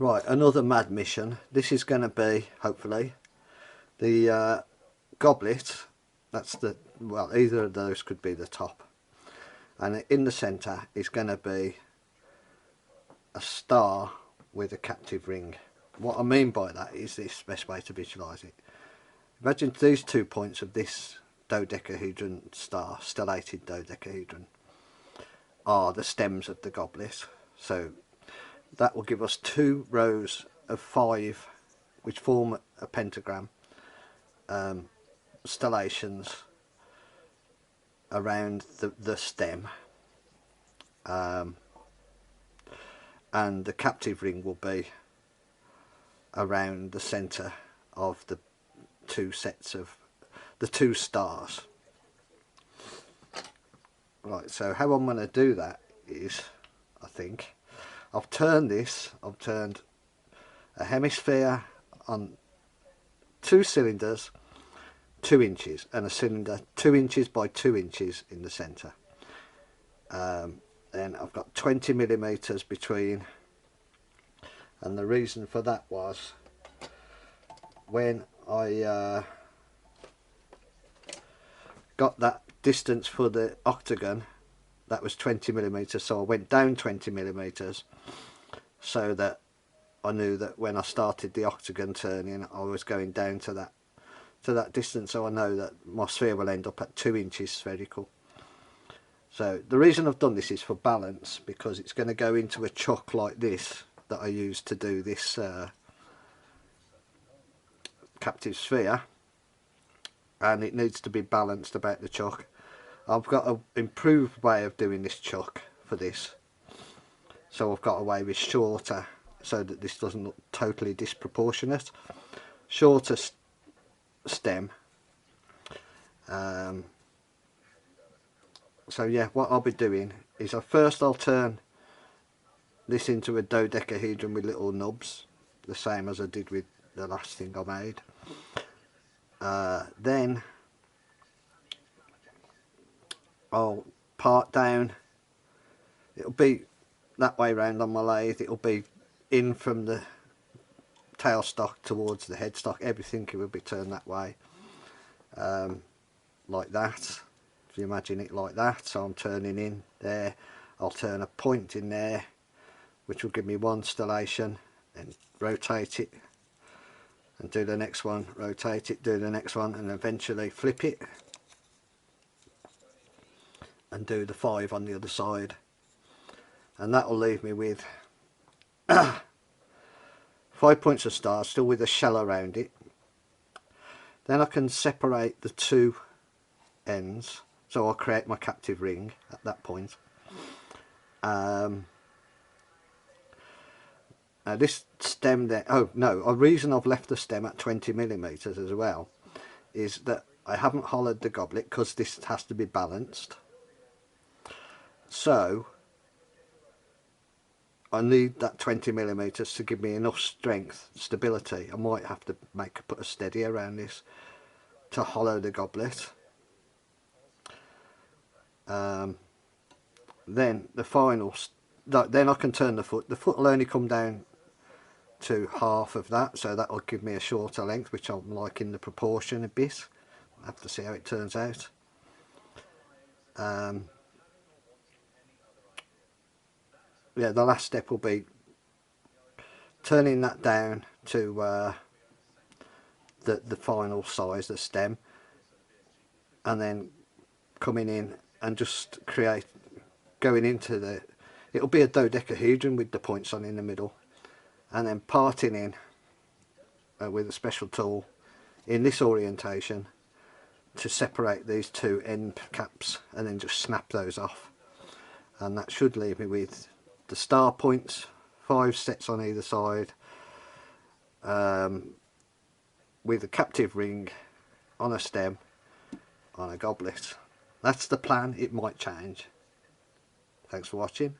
Right, another mad mission. This is going to be, hopefully, the goblet. That's the, well, either of those could be the top. And in the centre is going to be a star with a captive ring. What I mean by that is this, best way to visualise it. Imagine these 2 points of this dodecahedron star, stellated dodecahedron, are the stems of the goblet. So that will give us 2 rows of 5 which form a pentagram, stellations around the stem, and the captive ring will be around the centre of the 2 sets of the 2 stars. Right, so how I'm going to do that is, I think, I've turned a hemisphere on 2 cylinders 2 inches, and a cylinder 2 inches by 2 inches in the centre. Then I've got 20 millimeters between, and the reason for that was when I got that distance for the octagon, that was 20 millimeters, so I went down 20 millimeters so that I knew that when I started the octagon turning I was going down to that distance, so I know that my sphere will end up at 2 inches spherical. So the reason I've done this is for balance, because it's going to go into a chuck like this that I use to do this captive sphere, and it needs to be balanced about the chuck. I've got an improved way of doing this chuck for this, so I've got away with shorter, so that this doesn't look totally disproportionate. Shorter stem. So yeah, what I'll be doing is I'll turn this into a dodecahedron with little nubs, the same as I did with the last thing I made. Then I'll part down, it'll be that way round on my lathe, it'll be in from the tailstock towards the headstock, everything will be turned that way, like that, if you imagine it like that. So I'm turning in there, I'll turn a point in there which will give me 1 stellation, and rotate it and do the next one, rotate it, do the next one, and eventually flip it and do the 5 on the other side, and that will leave me with 5 points of stars, still with a shell around it. Then I can separate the 2 ends, so I'll create my captive ring at that point. Now this stem there, oh no, a reason I've left the stem at 20 millimeters as well is that I haven't hollowed the goblet, because this has to be balanced. So I need that 20 millimeters to give me enough strength, stability. I might have to put a steady around this to hollow the goblet. Then the final, then I can turn the foot. The foot will only come down to half of that, so that will give me a shorter length, which I'm liking the proportion a bit. I'll have to see how it turns out. Yeah, the last step will be turning that down to the final size, the stem, and then coming in and just going into the, it'll be a dodecahedron with the points on in the middle, and then parting in with a special tool in this orientation to separate these 2 end caps, and then just snap those off, and that should leave me with the star points, 5 sets on either side, with a captive ring on a stem on a goblet. That's the plan. It might change. Thanks for watching.